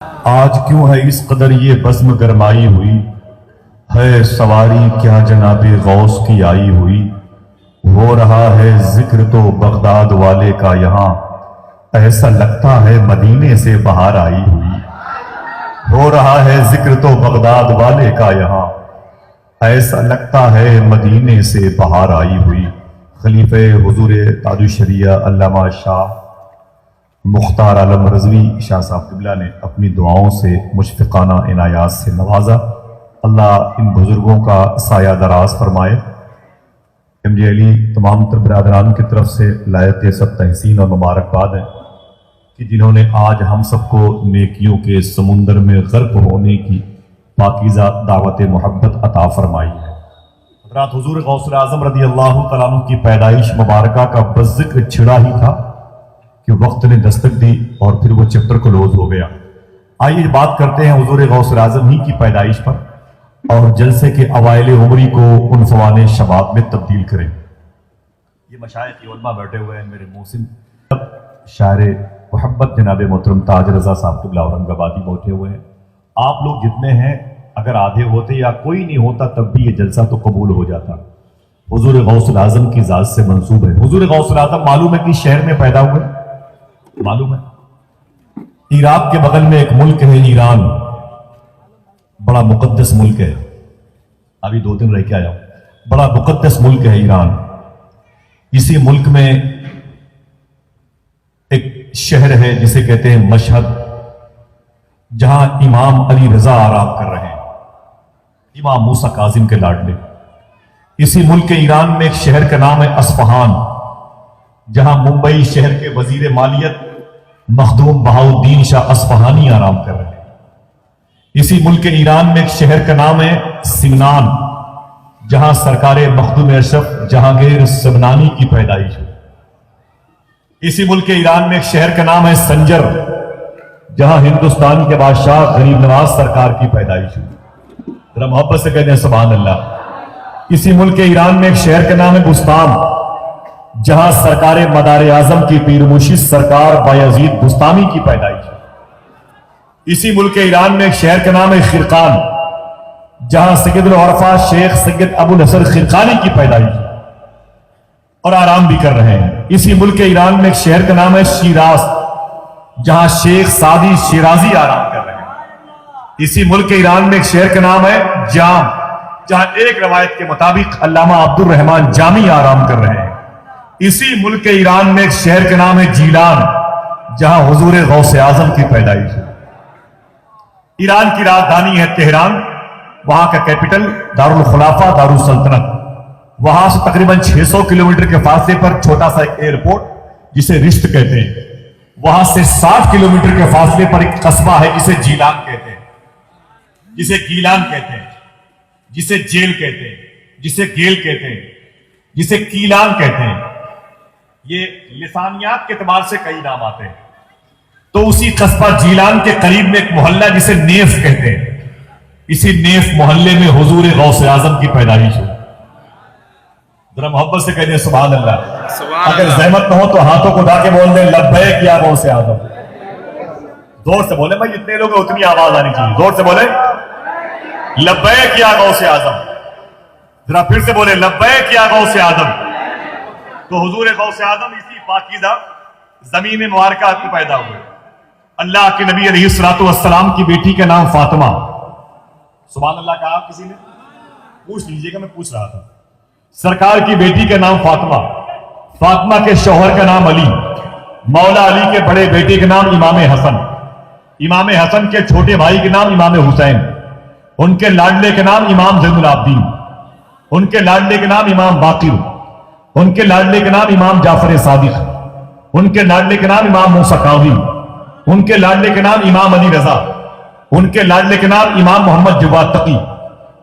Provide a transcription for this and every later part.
آج کیوں ہے اس قدر یہ بزم گرمائی ہوئی، ہے سواری کیا جناب غوث کی آئی ہوئی۔ ہو رہا ہے ذکر تو بغداد والے کا یہاں، ایسا لگتا ہے مدینے سے باہر آئی ہوئی۔ ہو رہا ہے ذکر تو بغداد والے کا یہاں، ایسا لگتا ہے مدینے سے باہر آئی ہوئی۔ خلیفہ حضور تاج الشریعہ علامہ شاہ مختار عالم رضوی شاہ صاحب قبلہ نے اپنی دعاؤں سے مشفقانہ عنایات سے نوازا۔ اللہ ان بزرگوں کا سایہ دراز فرمائے۔ ایم جے علی تمام تر برادران کی طرف سے لائق سب تحسین اور مبارکباد ہے کہ جنہوں نے آج ہم سب کو نیکیوں کے سمندر میں غرق ہونے کی پاکیزہ دعوت محبت عطا فرمائی ہے۔ حضرات حضور غوث اعظم رضی اللہ تعالیٰ عنہ کی پیدائش مبارکہ کا بس ذکر چھڑا ہی تھا کہ وقت نے دستک دی اور پھر وہ چیپٹر کلوز ہو گیا۔ آئیے بات کرتے ہیں حضور غوث اعظم ہی کی پیدائش پر اور جلسے کے اوائل عمری کو عنفوان شباب میں تبدیل کریں۔ یہ مشائخ علماء بیٹھے ہوئے ہیں، میرے محسن شاعر محبت جناب محترم تاج رضا صاحب قبلہ اورنگ آبادی بیٹھے ہوئے ہیں۔ آپ لوگ جتنے ہیں اگر آدھے ہوتے یا کوئی نہیں ہوتا تب بھی یہ جلسہ تو قبول ہو جاتا۔ حضور غوث اعظم کی ذات سے منسوب ہے۔ حضور غوث اعظم معلوم ہے کہ شہر میں پیدا ہوئے، معلوم ہے عراق کے بغل میں ایک ملک ہے ایران، بڑا مقدس ملک ہے، ابھی 2 دن رہ کے آیا ہوں، بڑا مقدس ملک ہے ایران۔ اسی ملک میں ایک شہر ہے جسے کہتے ہیں مشہد، جہاں امام علی رضا آرام کر رہے ہیں، امام موسیٰ کاظم کے لاڈلے۔ اسی ملک ایران میں ایک شہر کا نام ہے اصفہان، جہاں ممبئی شہر کے وزیر مالیت مخدوم بہاؤالدین شاہ اصفہانی آرام کر رہے ہیں۔ اسی ملک ایران میں ایک شہر کا نام ہے سمنان، جہاں سرکار مخدوم اشرف جہانگیر سمنانی کی پیدائش ہوئی۔ اسی ملک ایران میں ایک شہر کا نام ہے سنجر، جہاں ہندوستان کے بادشاہ غریب نواز سرکار کی پیدائش ہوئی۔ ذرا محبت سے کہتے ہیں سبحان اللہ۔ اسی ملک ایران میں ایک شہر کا نام ہے بستان، جہاں سرکار مدار اعظم کی پیر مرشد سرکار بایزید بستانی کی پیدائش ہے۔ اسی ملک ایران میں ایک شہر کا نام ہے خرقان، جہاں سید العرفا شیخ سید ابو الحسن خرقانی کی پیدائش ہے اور آرام بھی کر رہے ہیں۔ اسی ملک ایران میں ایک شہر کا نام ہے شیراز، جہاں شیخ سعدی شیرازی آرام کر رہے ہیں۔ اسی ملک ایران میں ایک شہر کا نام ہے جام، جہاں ایک روایت کے مطابق علامہ عبد الرحمن جامی آرام کر رہے ہیں۔ اسی ملک ایران میں ایک شہر کا نام ہے جیلان، جہاں حضور غوث اعظم کی پیدائش ہے۔ ایران کی راجدھانی ہے تہران، وہاں کا کیپٹل دارالخلافہ دارالسلطنت، وہاں سے تقریباً 600 کلومیٹر کے فاصلے پر چھوٹا سا ایک ایئرپورٹ جسے رشت کہتے ہیں، وہاں سے 60 کلومیٹر کے فاصلے پر ایک قصبہ ہے جسے جیلان کہتے ہیں، جسے گیلان کہتے ہیں، جسے جیل کہتے ہیں، جسے گیل کہتے ہیں، جسے کیلان کہتے ہیں۔ یہ لسانیات کے اعتبار سے کئی نام آتے ہیں۔ تو اسی قصبہ جیلان کے قریب میں ایک محلہ جسے نیف کہتے ہیں، اسی نیف محلے میں حضور غوث اعظم کی پیدائش ہوئی۔ ذرا محبت سے کہتے ہیں سبحان اللہ۔ اگر زحمت نہ ہو تو ہاتھوں کو اٹھا کے بول دیں لبیک یا غوث اعظم۔ زور سے بولیں بھائی، جتنے لوگ ہیں اتنی آواز آنی چاہیے، زور سے بولیں لبیک یا غوث اعظم۔ ذرا پھر سے بولیں لبیک یا غوث اعظم۔ تو حضور غوث اعظم اسی پاکیزہ زمین مبارکہ میں پیدا ہوئے۔ اللہ کے نبی علیہ الصلوۃ والسلام کی بیٹی کا نام فاطمہ، سبحان اللہ کہا کسی نے؟ پوچھ لیجئے گا، میں پوچھ رہا تھا۔ سرکار کی بیٹی کا نام فاطمہ، فاطمہ کے شوہر کا نام علی، مولا علی کے بڑے بیٹے کا نام امام حسن، امام حسن کے چھوٹے بھائی کے نام امام حسین، ان کے لاڈلے کے نام امام زین العابدین، ان کے لاڈلے کے نام امام باقر، ان کے لاڈلے کے نام امام جعفر صادق، ان کے لاڈلے کے نام امام موسیٰ کاظم، ان کے لاڈلے کے نام امام علی رضا، ان کے لاڈلے کے نام امام محمد جواد تقی،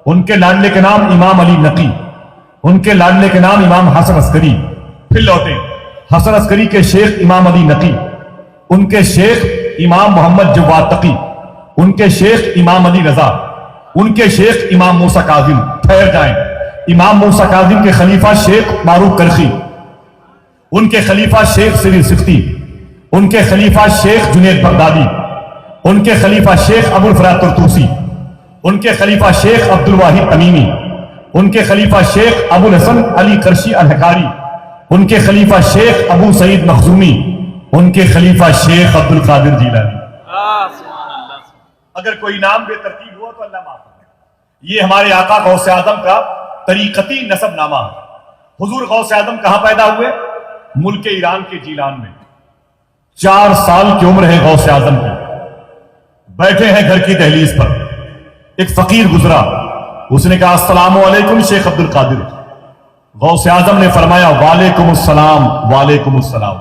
ان کے لاڈلے کے نام امام علی نقی، ان کے لاڈلے کے نام امام حسن عسکری۔ پھر لوٹیں، حسن عسکری کے شیخ امام علی نقی، ان کے شیخ امام محمد جواد تقی، ان کے شیخ امام علی رضا، ان کے شیخ امام موسیٰ کاظم۔ ٹھہر جائیں، امام موسیٰ کاظم کے خلیفہ شیخ معروف کرخی، ان کے خلیفہ شیخ سری سختی، ان کے خلیفہ شیخ جنید بغدادی، ان کے خلیفہ شیخ ابو الفرات طرطوسی، ان کے خلیفہ شیخ عبد الواحد تمیمی، ان کے خلیفہ شیخ ابو الحسن علی قرشی الحکاری، ان کے خلیفہ شیخ ابو سعید مخزومی، ان کے خلیفہ شیخ عبد القادر جیلانی۔ اگر کوئی نام بے ترتیب ہوا تو اللہ معاف کرے۔ یہ ہمارے آقا غوث اعظم کا طریقتی نسب نامہ ہے۔ حضور غوث اعظم کہاں پیدا ہوئے؟ ملک ایران کے جیلان میں۔ 4 سال کی عمر ہے غوث اعظم کی، بیٹھے ہیں گھر کی دہلیز پر، ایک فقیر گزرا، اس نے کہا السلام علیکم شیخ عبد القادر۔ غوث اعظم نے فرمایا وعلیکم السلام وعلیکم السلام۔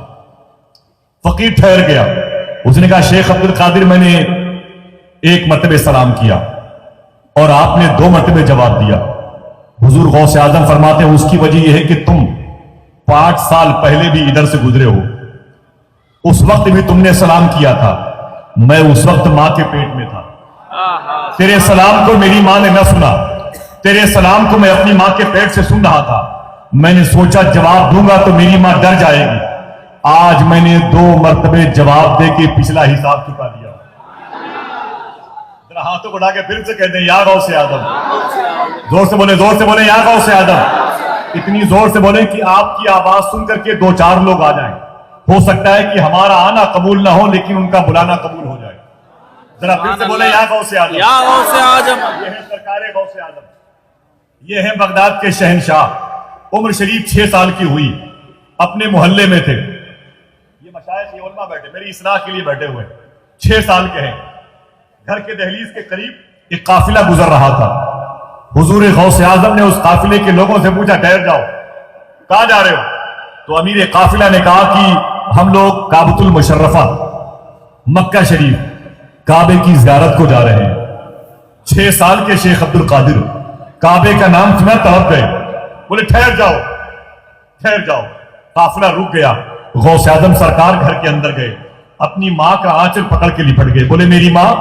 فقیر ٹھہر گیا، اس نے کہا شیخ عبد القادر میں نے 1 مرتبہ سلام کیا اور آپ نے 2 مرتبہ جواب دیا۔ حضور غوث اعظم فرماتے ہیں اس کی وجہ یہ ہے کہ تم 5 سال پہلے بھی ادھر سے گزرے ہو، اس وقت بھی تم نے سلام کیا تھا، میں اس وقت ماں کے پیٹ میں تھا، تیرے سلام کو میری ماں نے نہ سنا، تیرے سلام کو میں اپنی ماں کے پیٹ سے سن رہا تھا، میں نے سوچا جواب دوں گا تو میری ماں ڈر جائے گی، آج میں نے 2 مرتبہ جواب دے کے پچھلا حساب چکا دیا۔ ذرا ہاتھوں کو اٹھا کے پھر سے کہتے ہیں یا غوث اعظم، زور سے بولے یا غوث اعظم، اتنی زور سے بولیں کہ آپ کی آواز سن کر کے 2-4 لوگ آ جائیں۔ ہو سکتا ہے کہ ہمارا آنا قبول نہ ہو لیکن ان کا بلانا قبول ہو جائے۔ ذرا پھر سے بولیں یا غوث اعظم، یا غوث اعظم۔ یہ ہے سرکار غوث اعظم، یہ ہیں بغداد کے شہنشاہ۔ عمر شریف 6 سال کی ہوئی، اپنے محلے میں تھے، یہ مشائخ یہ علماء بیٹھے میری اصلاح کے لیے بیٹھے ہوئے، 6 سال کے ہیں۔ گھر کے دہلیز کے قریب ایک قافلہ گزر رہا تھا، حضور غوث اعظم نے اس قافلے کے لوگوں سے پوچھا ٹھہر جاؤ، کہاں جا رہے ہو؟ تو امیر قافلہ نے کہا کہ ہم لوگ کعبۃ المشرفہ مکہ شریف کعبے کی زیارت کو جا رہے ہیں۔ 6 سال کے شیخ عبد القادر کعبے کا نام سنا تڑپ گئے، بولے ٹھہر جاؤ۔ قافلہ رک گیا، غوث اعظم سرکار گھر کے اندر گئے، اپنی ماں کا آنچل پکڑ کے لپٹ گئے، بولے میری ماں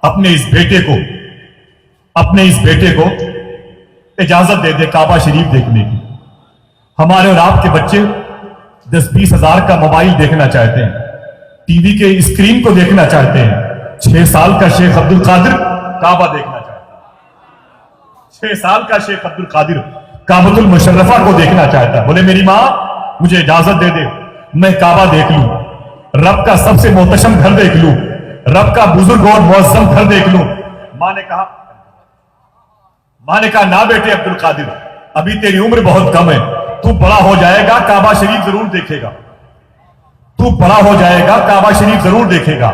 اپنے اس بیٹے کو اجازت دے دے کعبہ شریف دیکھنے کی، ہمارے اور آپ کے بچے 10-20 ہزار کا موبائل دیکھنا چاہتے ہیں، ٹی وی کے اسکرین کو دیکھنا چاہتے ہیں، 6 سال کا شیخ عبد القادر کعبہ دیکھنا چاہتا ہے، 6 سال کا شیخ عبد القادر کعبۃ المشرفہ کو دیکھنا چاہتا ہے۔ بولے میری ماں مجھے اجازت دے دے، میں کعبہ دیکھ لوں، رب کا سب سے محتشم گھر دیکھ لوں، رب کا بزرگ اور معظم گھر دیکھ لوں۔ ماں نے کہا نہ بیٹے عبد القادر، ابھی تیری عمر بہت کم ہے، تو بڑا ہو جائے گا کعبہ شریف ضرور دیکھے گا،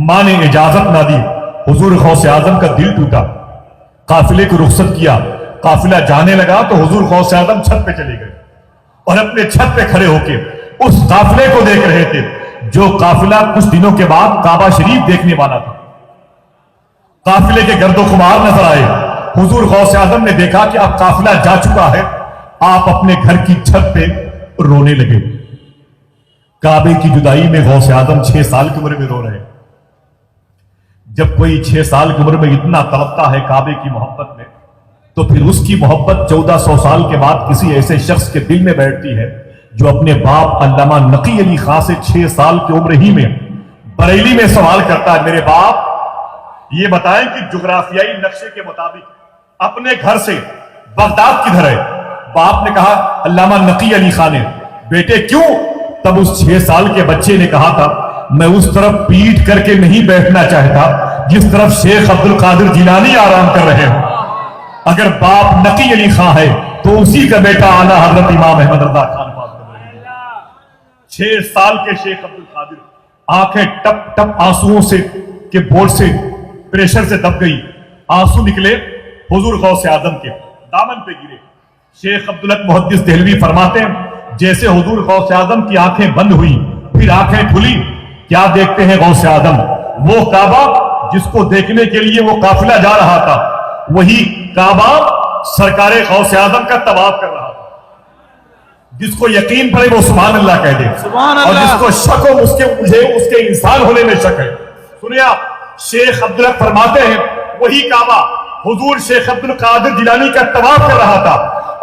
ماں نے اجازت نہ دی۔ حضور غوث اعظم کا دل ٹوٹا، قافلے کو رخصت کیا، قافلہ جانے لگا تو حضور غوث اعظم چھت پہ چلے گئے اور اپنے چھت پہ کھڑے ہو کے اس قافلے کو دیکھ رہے تھے جو قافلہ کچھ دنوں کے بعد کعبہ شریف دیکھنے والا تھا۔ قافلے کے گرد و خمار نظر آئے، حضور غوث اعظم نے دیکھا کہ اب قافلہ جا چکا ہے، آپ اپنے گھر کی چھت پہ رونے لگے۔ کعبے کی جدائی میں غوث اعظم 6 سال کی عمر میں رو رہے ہیں۔ جب کوئی 6 سال کی عمر میں اتنا تڑپتا ہے کعبے کی محبت میں، تو پھر اس کی محبت 1400 سال کے بعد کسی ایسے شخص کے دل میں بیٹھتی ہے جو اپنے باپ علامہ نقی علی خان سے 6 سال کی عمر ہی میں بریلی میں سوال کرتا ہے، میرے باپ یہ بتائیں کہ جغرافیائی نقشے کے مطابق اپنے گھر سے بغداد کدھر ہے؟ باپ نے کہا علامہ نقی علی خان نے۔ بیٹے کیوں؟ تب اس 6 سال کے بچے نے کہا تھا میں اس طرف پیٹ کر کے نہیں بیٹھنا چاہتا جس طرف شیخ عبد القادر جیلانی آرام کر رہے ہوں۔ اگر باپ نقی علی خان ہے تو اسی کا بیٹا اعلیٰ حضرت امام احمد رضا خان 6 سال کے شیخ عبد القادر آنکھیں ٹپ ٹپ آنسوؤں سے کے بورڈ سے پریشر سے دب گئی، آنسو نکلے، حضور غوث اعظم کے دامن پہ گرے۔ شیخ عبدالحق محدث دہلوی فرماتے ہیں جیسے حضور غوث اعظم کی آنکھیں بند ہوئی پھر آنکھیں کھلی، کیا دیکھتے ہیں غوث اعظم؟ وہ کعبہ جس کو دیکھنے کے لیے وہ قافلہ جا رہا تھا، وہی کعبہ سرکار غوث اعظم کا طواف کر رہا تھا۔ جس کو یقین پڑے وہ سبحان اللہ کہہ دے، اور جس کو شک ہو مجھے اس کے انسان ہونے میں شک ہے۔ سنیا شیخ عبدالحق فرماتے ہیں وہی کعبہ حضور شیخ عبد القادر جیلانی کا طواف کر رہا تھا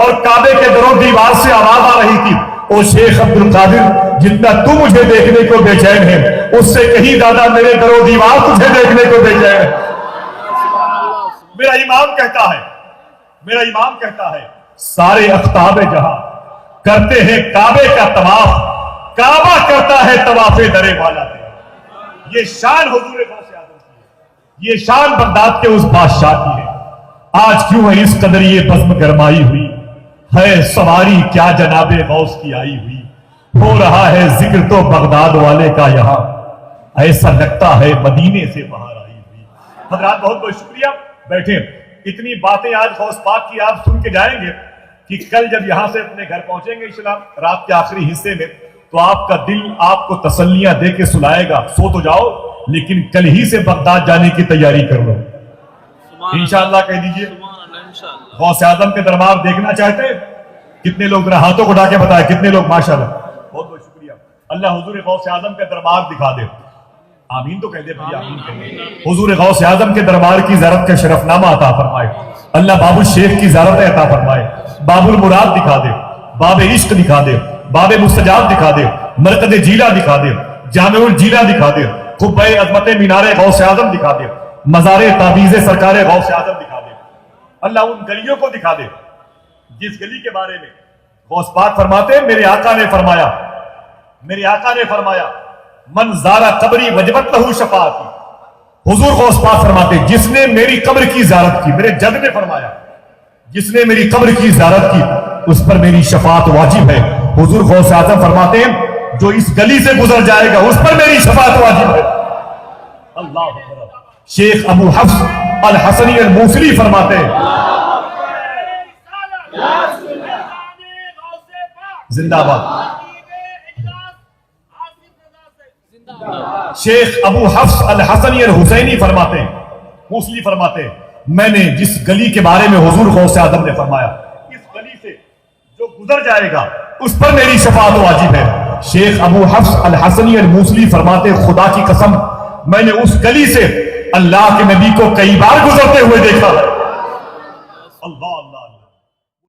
اور کعبے کے در و دیوار سے آواز آ رہی تھی، او شیخ عبد القادر جتنا تو مجھے دیکھنے کو بے چین ہے اس سے کہیں زیادہ میرے در و دیوار تجھے دیکھنے کو بے چین ہے۔ میرا امام کہتا ہے سارے اقطاب جہاں کرتے ہیں کعبے کا طواف، کعبہ کرتا ہے طواف درے والا تیرا۔ یہ شان حضور غوث اعظم کی ہے، یہ شان بغداد کے اس بادشاہ کی ہے۔ آج کیوں ہے اس قدر یہ بزم گرمائی ہوئی، ہے سواری کیا جناب غوث کی آئی ہوئی، ہو رہا ہے ذکر تو بغداد والے کا یہاں، ایسا لگتا ہے مدینے سے باہر آئی ہوئی۔ حضرات بہت بہت شکریہ، بیٹھیں۔ اتنی باتیں آج غوث پاک کی آپ سن کے جائیں گے کہ کل جب یہاں سے اپنے گھر پہنچیں گے انشاءاللہ رات کے آخری حصے میں، تو آپ کا دل آپ کو تسلیاں دے کے سلائے گا، سو تو جاؤ لیکن کل ہی سے بغداد جانے کی تیاری کر لو انشاءاللہ۔ کہہ دیجئے غوث اعظم کے دربار دیکھنا چاہتے ہیں؟ کتنے لوگ ذرا ہاتھوں کو اٹھا کے بتائیں کتنے لوگ؟ ماشاءاللہ، بہت بہت شکریہ۔ اللہ حضور غوث اعظم کے دربار دکھا دے، آمین تو کہہ دے بھائی، آمین کہہ دے۔ حضور غوث اعظم کے دربار کی زیارت کا شرف نامہ عطا فرمائے اللہ، باب الشیخ کی زیارت عطا فرمائے، باب المراد دکھا دے، باب عشق دکھا دے، باب مستجاب دکھا دے، مرقد جیلہ دکھا دے، جامع الجیلہ دکھا دے، قبہ عظمت مینار غوث اعظم دکھا دے، مزار تعویذ سرکار غوث اعظم دکھا دے۔ اللہ ان گلیوں کو دکھا دے جس گلی کے بارے میں غوث پاک فرماتے ہیں میرے آقا نے فرمایا من زارا قبری وجبت لہو شفاعتی۔ حضور غوث پاک فرماتے جس نے میری قبر کی زیارت کی، میرے جد نے فرمایا جس نے میری قبر کی زیارت کی اس پر میری شفاعت واجب ہے۔ حضور غوث اعظم فرماتے ہیں جو اس گلی سے گزر جائے گا اس پر میری شفاعت واجب ہے۔ اللہ اکبر۔ شیخ ابو حفص الحسنی الموصلی فرماتے ہیں زندہ باد۔ شیخ ابو حفص الحسنی الحسینی فرماتے ہیں، موصلی فرماتے ہیں میں نے جس گلی کے بارے میں حضور غوث اعظم نے فرمایا اس گلی سے جو گزر جائے گا اس پر میری شفاعت واجب ہے۔ شیخ ابو حفص الحسنی الموصلی فرماتے خدا کی قسم میں نے اس گلی سے اللہ کے نبی کو کئی بار گزرتے ہوئے دیکھا۔ اللہ اللہ